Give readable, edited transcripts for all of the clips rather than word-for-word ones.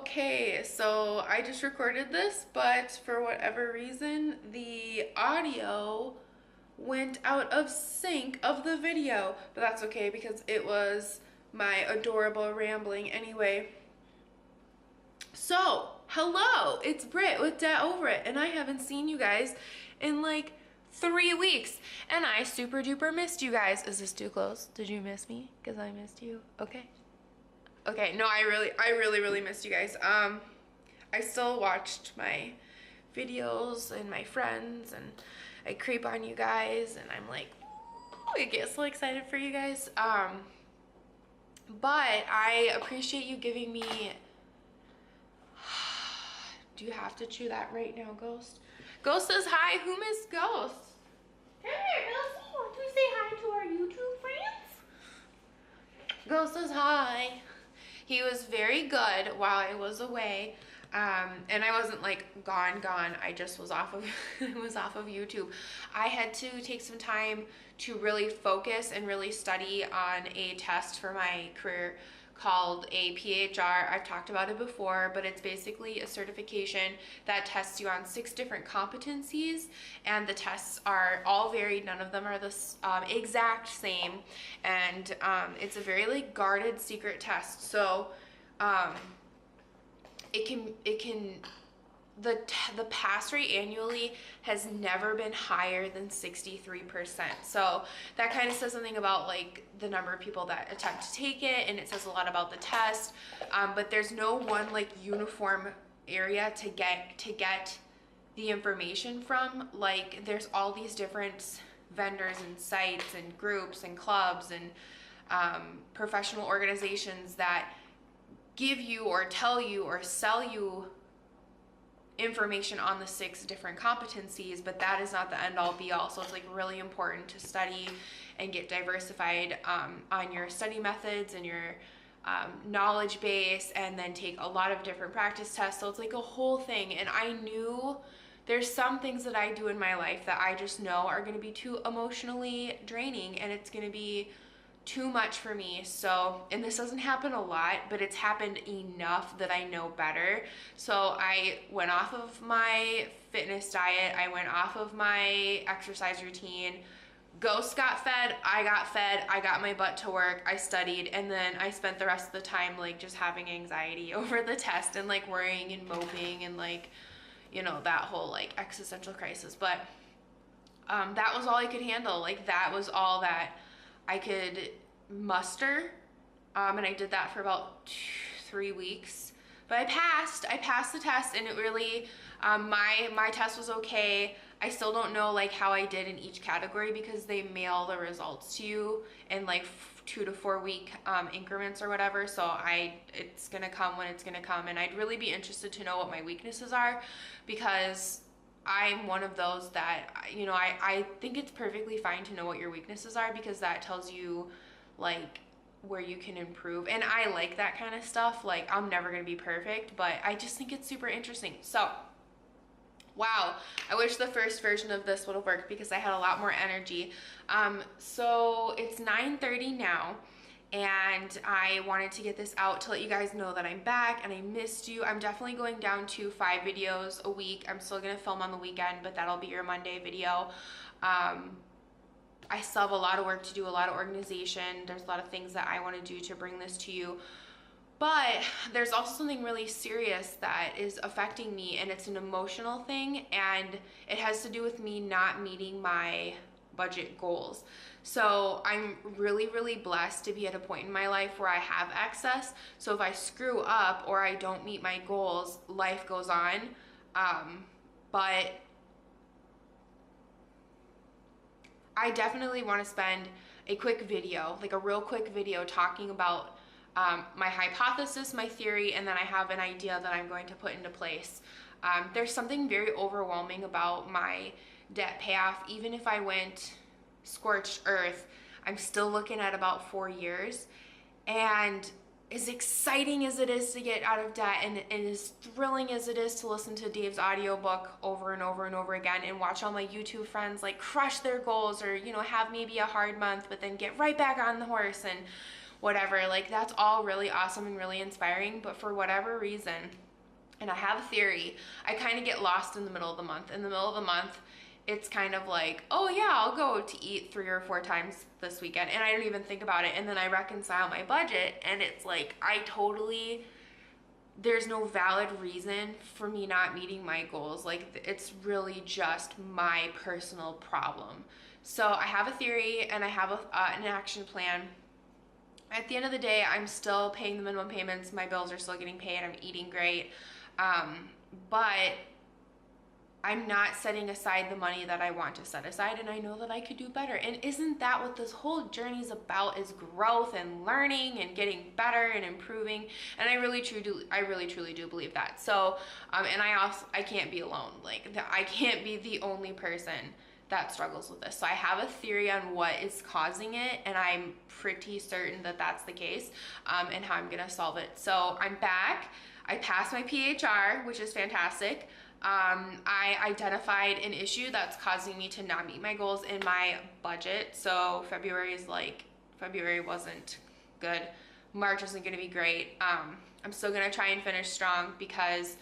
Okay, so I just recorded this, but for whatever reason, the audio went out of sync of the video. But that's okay because it was my adorable rambling anyway. So, hello, it's Britt with Dat Over It, and I haven't seen you guys in like 3 weeks, and I super duper missed you guys. Is this too close? Did you miss me? Because I missed you. Okay. Okay, no, I really missed you guys. I still watched my videos and my friends, and I creep on you guys, and I'm like, ooh, I get so excited for you guys. But I appreciate you giving me. Do you have to chew that right now, Ghost? Ghost says hi. Who missed Ghost? Come here, Ghosty. Want to say hi to our YouTube friends? Ghost says hi. He was very good while I was away, and I wasn't like gone. I just was off of YouTube. I had to take some time to really focus and really study on a test for my career called a PHR. I've talked about it before, but it's basically a certification that tests you on 6 different competencies, and the tests are all varied. None of them are the exact same, and it's a very like guarded secret test. So the pass rate annually has never been higher than 63%. So that kind of says something about like the number of people that attempt to take it, and it says a lot about the test. But there's no one like uniform area to get the information from. Like there's all these different vendors and sites and groups and clubs and professional organizations that give you or tell you or sell you information on the 6 different competencies, but that is not the end all be all. So it's like really important to study and get diversified on your study methods and your knowledge base, and then take a lot of different practice tests. So it's like a whole thing. And I knew there's some things that I do in my life that I just know are going to be too emotionally draining, and it's going to be too much for me. So, and this doesn't happen a lot, but it's happened enough that I know better. So I went off of my fitness diet. I went off of my exercise routine. Ghost got fed, I got my butt to work, I studied, and then I spent the rest of the time like just having anxiety over the test and like worrying and moping and like, you know, that whole like existential crisis. But that was all I could handle. Like that was all that I could muster, and I did that for about 3 weeks. But I passed the test, and it really, my test was okay. I still don't know like how I did in each category because they mail the results to you in like 2 to 4 week increments or whatever. So it's gonna come when it's gonna come, and I'd really be interested to know what my weaknesses are, because I'm one of those that, you know, I think it's perfectly fine to know what your weaknesses are, because that tells you like where you can improve. And I like that kind of stuff. Like I'm never going to be perfect, but I just think it's super interesting. So, wow, I wish the first version of this would have worked because I had a lot more energy. So it's 9:30 now. And I wanted to get this out to let you guys know that I'm back and I missed you. I'm definitely going down to 5 videos a week. I'm still gonna film on the weekend, but that'll be your Monday video. I still have a lot of work to do, a lot of organization. There's a lot of things that I want to do to bring this to you. But there's also something really serious that is affecting me, and it's an emotional thing, and it has to do with me not meeting my budget goals. So I'm really blessed to be at a point in my life where I have excess. So if I screw up or I don't meet my goals, life goes on. But I definitely want to spend a quick video, like a real quick video, talking about my hypothesis, my theory, and then I have an idea that I'm going to put into place. There's something very overwhelming about my debt payoff. Even if I went scorched earth, I'm still looking at about 4 years. And as exciting as it is to get out of debt, and as thrilling as it is to listen to Dave's audiobook over and over again, and watch all my YouTube friends like crush their goals, or, you know, have maybe a hard month but then get right back on the horse and whatever. Like, that's all really awesome and really inspiring. But for whatever reason, and I have a theory, I kind of get lost in the middle of the month. In the middle of the month, it's kind of like, oh yeah, I'll go to eat 3 or 4 times this weekend, and I don't even think about it. And then I reconcile my budget, and it's like, there's no valid reason for me not meeting my goals. Like, it's really just my personal problem. So I have a theory, and I have an action plan. At the end of the day, I'm still paying the minimum payments. My bills are still getting paid. I'm eating great. But I'm not setting aside the money that I want to set aside, and I know that I could do better. And isn't that what this whole journey is about, is growth and learning and getting better and improving? And I really truly do believe that. So, and I can't be alone. Like, I can't be the only person that struggles with this. So I have a theory on what is causing it, and I'm pretty certain that that's the case, and how I'm gonna solve it. So I'm back. I passed my PHR, which is fantastic. I identified an issue that's causing me to not meet my goals in my budget. So February wasn't good. March isn't gonna be great. I'm still gonna try and finish strong because,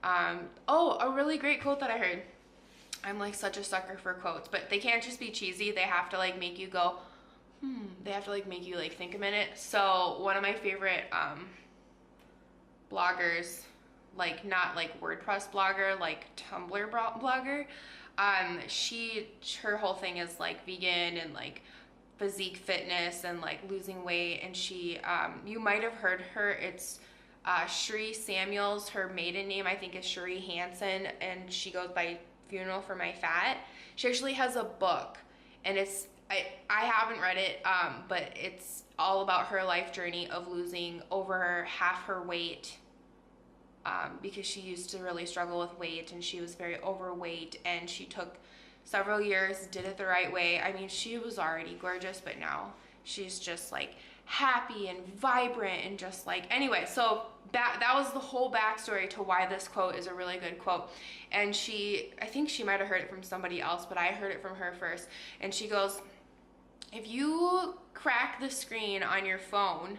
a really great quote that I heard. I'm like such a sucker for quotes, but they can't just be cheesy. They have to like make you go, they have to like make you like think a minute. So one of my favorite, bloggers, like not like WordPress blogger, like Tumblr blogger. Her whole thing is like vegan and like physique fitness and like losing weight. And she, you might have heard her. It's Sheree Samuels. Her maiden name I think is Sheree Hansen, and she goes by Funeral for My Fat. She actually has a book, and I haven't read it, but it's all about her life journey of losing over half her weight, because she used to really struggle with weight, and she was very overweight, and she took several years, did it the right way. I mean, she was already gorgeous, but now she's just like happy and vibrant and just like, anyway, so that was the whole backstory to why this quote is a really good quote. And I think she might have heard it from somebody else, but I heard it from her first. And she goes, if you crack the screen on your phone,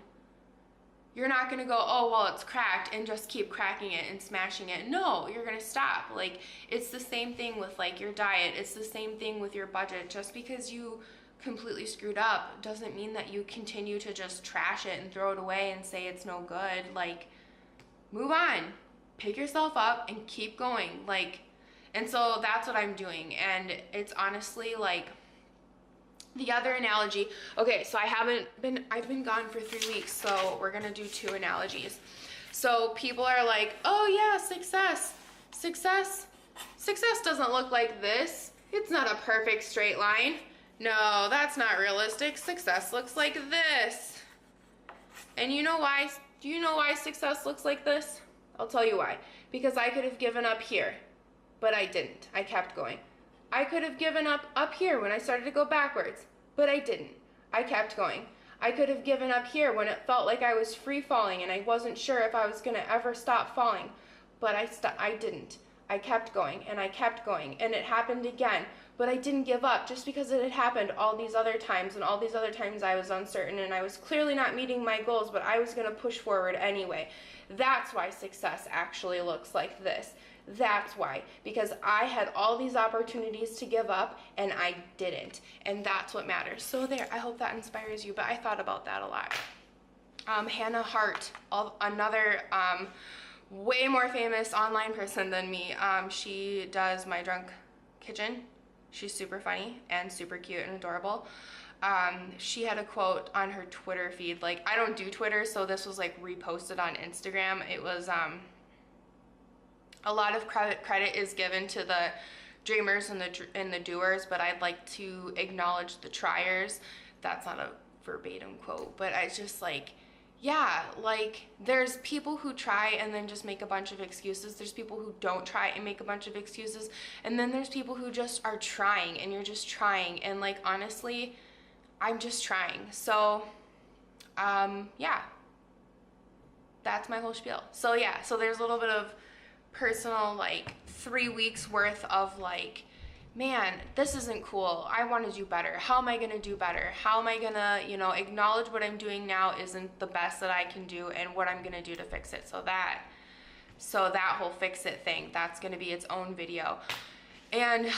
you're not gonna go, oh, well, it's cracked, and just keep cracking it and smashing it. No, you're gonna stop. Like, it's the same thing with like your diet. It's the same thing with your budget. Just because you completely screwed up doesn't mean that you continue to just trash it and throw it away and say it's no good. Like, move on, pick yourself up and keep going. Like, and so that's what I'm doing. And it's honestly like, the other analogy, okay, so I've been gone for 3 weeks, so we're gonna do 2 analogies. So people are like, oh yeah, success doesn't look like this. It's not a perfect straight line. No, that's not realistic. Success looks like this. And you know why? Do you know why success looks like this? I'll tell you why. Because I could have given up here, but I didn't. I kept going. I could have given up here when I started to go backwards, but I didn't. I kept going. I could have given up here when it felt like I was free falling and I wasn't sure if I was going to ever stop falling, but I didn't. I kept going and I kept going, and it happened again, but I didn't give up just because it had happened all these other times, and all these other times I was uncertain and I was clearly not meeting my goals, but I was going to push forward anyway. That's why success actually looks like this. That's why, because I had all these opportunities to give up and I didn't, and that's what matters. So there, I hope that inspires you, but I thought about that a lot. Hannah Hart, another way more famous online person than me. She does My Drunk Kitchen. She's super funny and super cute and adorable. She had a quote on her Twitter feed. Like, I don't do Twitter, so this was like reposted on Instagram. It was, a lot of credit is given to the dreamers and the doers, but I'd like to acknowledge the triers. That's not a verbatim quote, but I just like, yeah, like there's people who try and then just make a bunch of excuses. There's people who don't try and make a bunch of excuses. And then there's people who just are trying, and you're just trying. And like, honestly, I'm just trying. So, yeah, that's my whole spiel. So yeah, so there's a little bit of personal, like 3 weeks worth of like man, this isn't cool. I want to do better. How am I going to do better? How am I going to, acknowledge what I'm doing now isn't the best that I can do and what I'm going to do to fix it. So that whole fix it thing, that's going to be its own video. And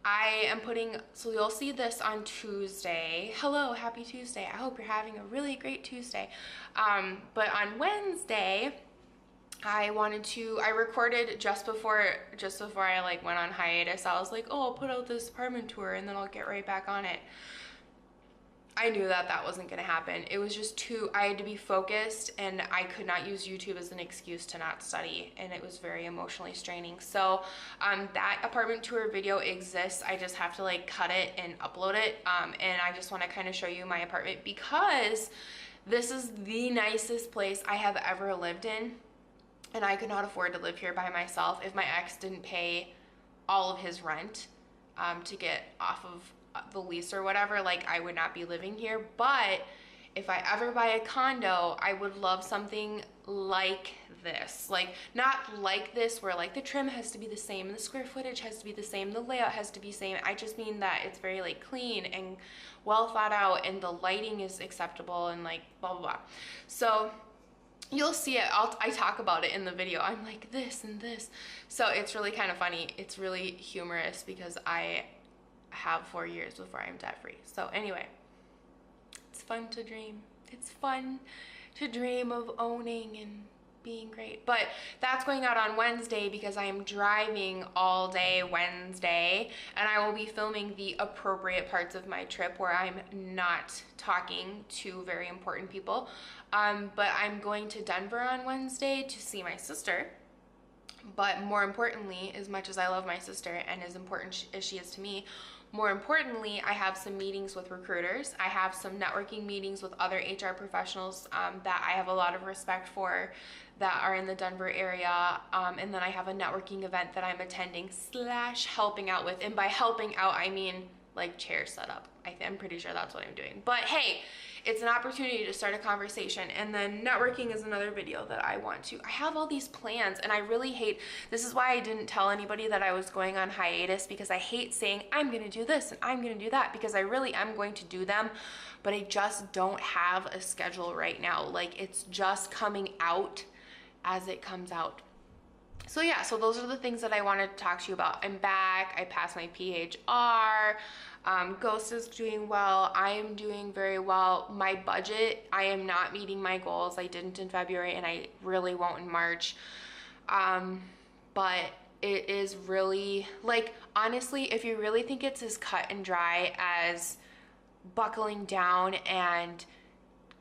I am so you'll see this on Tuesday. Hello, happy Tuesday. I hope you're having a really great Tuesday. But on Wednesday, I recorded just before I like went on hiatus. I was like, oh, I'll put out this apartment tour and then I'll get right back on it. I knew that wasn't gonna happen. It was just I had to be focused, and I could not use YouTube as an excuse to not study, and it was very emotionally straining. So that apartment tour video exists. I just have to like cut it and upload it. And I just wanna kind of show you my apartment because this is the nicest place I have ever lived in. And I could not afford to live here by myself if my ex didn't pay all of his rent to get off of the lease or whatever. Like, I would not be living here. But if I ever buy a condo, I would love something like this. Like, not like this where like the trim has to be the same and the square footage has to be the same, the layout has to be the same. I just mean that it's very like clean and well thought out and the lighting is acceptable and like blah blah blah. So you'll see it. I talk about it in the video. I'm like this and this. So it's really kind of funny. It's really humorous because I have 4 years before I'm debt free. So anyway, it's fun to dream. It's fun to dream of owning and being great. But that's going out on Wednesday because I am driving all day Wednesday, and I will be filming the appropriate parts of my trip where I'm not talking to very important people. But I'm going to Denver on Wednesday to see my sister. But more importantly, as much as I love my sister and as important as she is to me, more importantly, I have some meetings with recruiters. I have some networking meetings with other HR professionals that I have a lot of respect for that are in the Denver area. And then I have a networking event that I'm attending / helping out with. And by helping out, I mean like chair setup. I'm pretty sure that's what I'm doing. But hey, it's an opportunity to start a conversation. And then networking is another video that I have all these plans, and I really hate, this is why I didn't tell anybody that I was going on hiatus, because I hate saying I'm gonna do this and I'm gonna do that, because I really am going to do them, but I just don't have a schedule right now. Like, it's just coming out as it comes out. So yeah, so those are the things that I wanted to talk to you about. I'm back, I passed my PHR, Ghost is doing well, I am doing very well. My budget, I am not meeting my goals. I didn't in February and I really won't in March. But it is really, like, honestly, if you really think it's as cut and dry as buckling down and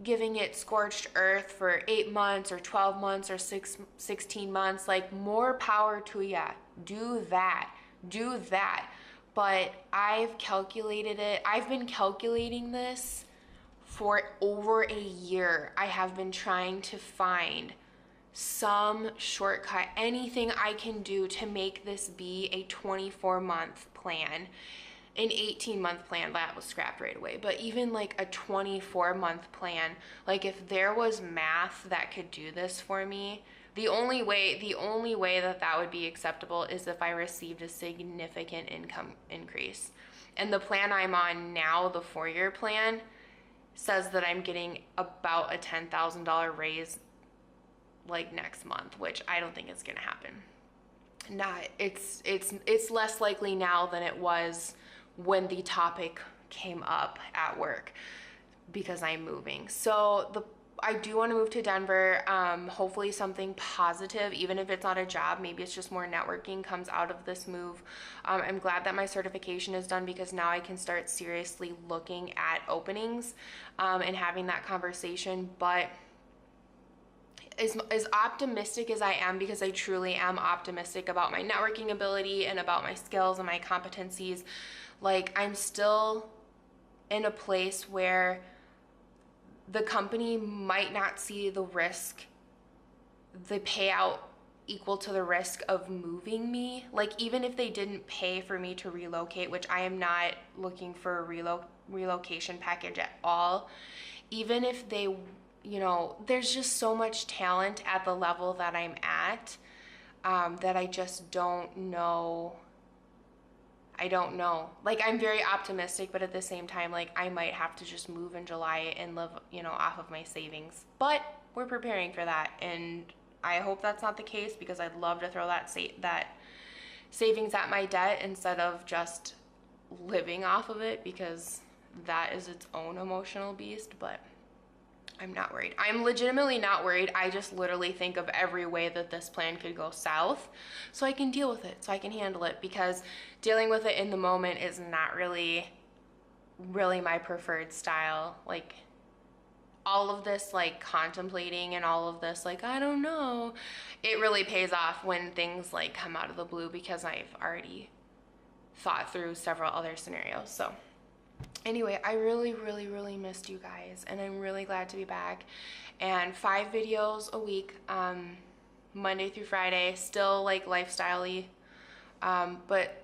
giving it scorched earth for 8 months or 12 months or 16 months, like, more power to ya. Do that. But I've calculated it. I've been calculating this for over a year. I have been trying to find some shortcut, anything I can do to make this be a 24-month plan. An 18-month plan, that was scrapped right away, but even like a 24-month plan, like, if there was math that could do this for me, the only way that would be acceptable is if I received a significant income increase. And the plan I'm on now, the 4-year plan, says that I'm getting about a $10,000 raise like next month, which I don't think is gonna happen. It's less likely now than it was when the topic came up at work, because I'm moving. So I do want to move to Denver. Hopefully something positive, even if it's not a job, maybe it's just more networking, comes out of this move. I'm glad that my certification is done, because now I can start seriously looking at openings and having that conversation. But as optimistic as I am, because I truly am optimistic about my networking ability and about my skills and my competencies, like, I'm still in a place where the company might not see the risk, the payout equal to the risk of moving me. Like, even if they didn't pay for me to relocate, which I am not looking for a relocation package at all, even if they, there's just so much talent at the level that I'm at, that I just don't know I don't know. Like, I'm very optimistic, but at the same time, like, I might have to just move in July and live, you know, off of my savings. But we're preparing for that, and I hope that's not the case, because I'd love to throw that savings at my debt instead of just living off of it, because that is its own emotional beast. But I'm not worried. I'm legitimately not worried. I just literally think of every way that this plan could go south so I can deal with it, so I can handle it, because dealing with it in the moment is not really my preferred style. Like, all of this, like, contemplating and all of this, like, I don't know, it really pays off when things like come out of the blue, because I've already thought through several other scenarios. So anyway, I really missed you guys, and I'm really glad to be back. And 5 videos a week, Monday through Friday, still like lifestyle-y, but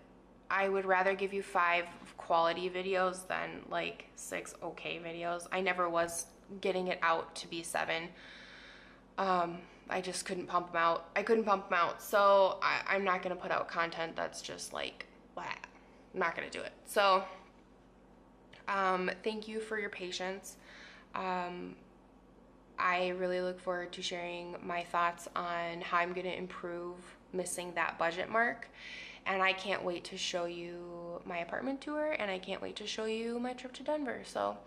I would rather give you 5 quality videos than like 6 okay videos. I never was getting it out to be 7. I just couldn't pump them out. I couldn't pump them out, so I'm not gonna put out content that's just like, blah. I'm not gonna do it. So thank you for your patience. I really look forward to sharing my thoughts on how I'm going to improve missing that budget mark. And I can't wait to show you my apartment tour, and I can't wait to show you my trip to Denver. So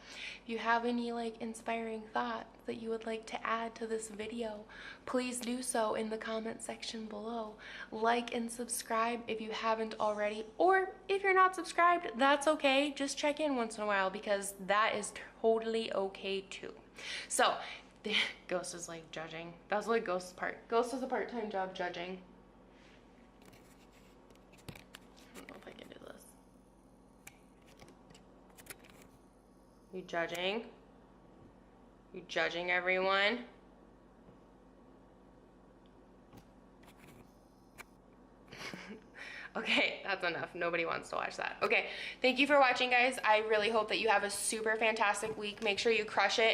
if you have any like inspiring thoughts that you would like to add to this video, please do so in the comment section below. Like and subscribe if you haven't already, or if you're not subscribed, that's okay. Just check in once in a while, because that is totally okay too. So Ghost is like judging. That's like Ghost's part. Ghost has a part-time job judging. You judging? You judging everyone? Okay, that's enough. Nobody wants to watch that. Okay, thank you for watching, guys. I really hope that you have a super fantastic week. Make sure you crush it.